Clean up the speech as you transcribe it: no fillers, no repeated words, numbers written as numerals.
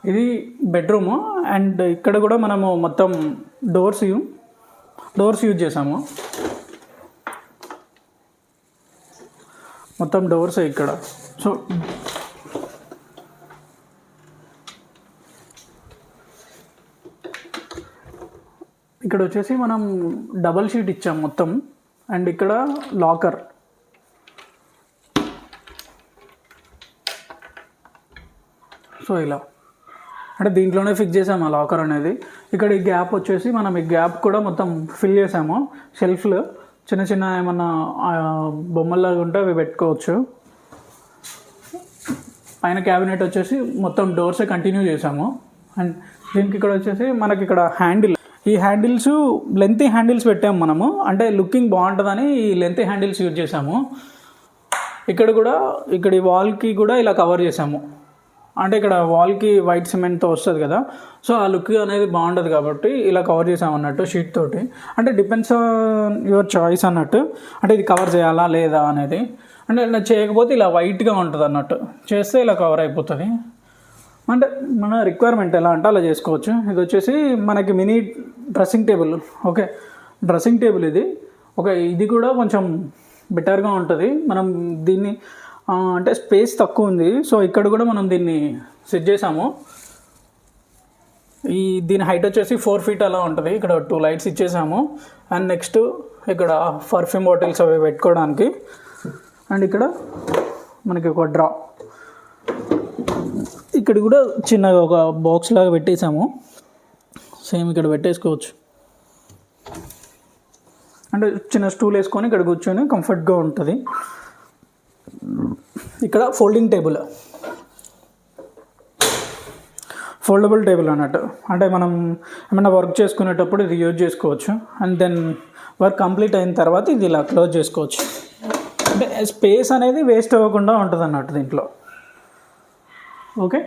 ఇది bedroom. And ఇక్కడ కూడా మనము మొత్తం డోర్స్ యూజ్ చేసాము. మొత్తం డోర్స్ ఇక్కడ. సో ఇక్కడ వచ్చేసి మనం డబల్ షీట్ ఇచ్చాం మొత్తం. అండ్ ఇక్కడ లాకర్. సో ఇలా అంటే దీంట్లోనే ఫిక్స్ చేసాము ఆ లాకర్ అనేది. ఇక్కడ ఈ గ్యాప్ వచ్చేసి మనం ఈ గ్యాప్ కూడా మొత్తం ఫిల్ చేసాము. షెల్ఫ్లు చిన్న చిన్న ఏమన్నా బొమ్మల్లాగా ఉంటే అవి పెట్టుకోవచ్చు. పైన క్యాబినెట్ వచ్చేసి మొత్తం డోర్సే కంటిన్యూ చేసాము. అండ్ దీనికి ఇక్కడ వచ్చేసి మనకి ఇక్కడ హ్యాండిల్, ఈ హ్యాండిల్స్ లెంతీ హ్యాండిల్స్ పెట్టాము మనము. అంటే లుకింగ్ బాగుంటుందని ఈ లెంతీ హ్యాండిల్స్ యూజ్ చేసాము. ఇక్కడ ఈ వాల్కి కూడా ఇలా కవర్ చేసాము. అంటే ఇక్కడ వాల్కి వైట్ సిమెంట్తో వస్తుంది కదా, సో ఆ లుక్ అనేది బాగుంటుంది కాబట్టి ఇలా కవర్ చేసాము అన్నట్టు షీట్ తోటి. అంటే డిపెండ్స్ ఆన్ యువర్ చాయిస్ అన్నట్టు. అంటే ఇది కవర్ చేయాలా లేదా అనేది. అంటే ఇలా చేయకపోతే ఇలా వైట్గా ఉంటుంది అన్నట్టు, చేస్తే ఇలా కవర్ అయిపోతుంది. అంటే మన రిక్వైర్మెంట్ ఎలా అంటే అలా చేసుకోవచ్చు. ఇది వచ్చేసి మనకి mini dressing table. Okay, dressing table ఇది కూడా కొంచెం బెటర్గా ఉంటుంది. మనం దీన్ని అంటే స్పేస్ తక్కువ ఉంది, సో ఇక్కడ కూడా మనం దీన్ని సెట్ చేసాము. దీని హైట్ వచ్చేసి 4 feet అలా ఉంటుంది. ఇక్కడ 2 lights ఇచ్చేసాము. అండ్ నెక్స్ట్ ఇక్కడ పర్ఫ్యూమ్ బాటిల్స్ అవి పెట్టుకోవడానికి. అండ్ ఇక్కడ మనకి ఒక డ్రా, ఇక్కడ కూడా చిన్నగా ఒక బాక్స్ లాగా పెట్టేసాము. సేమ్ ఇక్కడ పెట్టేసుకోవచ్చు. అంటే చిన్న స్టూల్ వేసుకొని ఇక్కడ కూర్చొని కంఫర్ట్గా ఉంటుంది. ఇక్కడ ఫోల్డబుల్ టేబుల్ అన్నట్టు. అంటే మనం ఏమైనా వర్క్ చేసుకునేటప్పుడు ఇది యూజ్ చేసుకోవచ్చు. అండ్ దెన్ వర్క్ కంప్లీట్ అయిన తర్వాత ఇది ఇలా క్లోజ్ చేసుకోవచ్చు. అంటే స్పేస్ అనేది వేస్ట్ అవ్వకుండా ఉంటుంది అన్నట్టు దీంట్లో. ఓకే.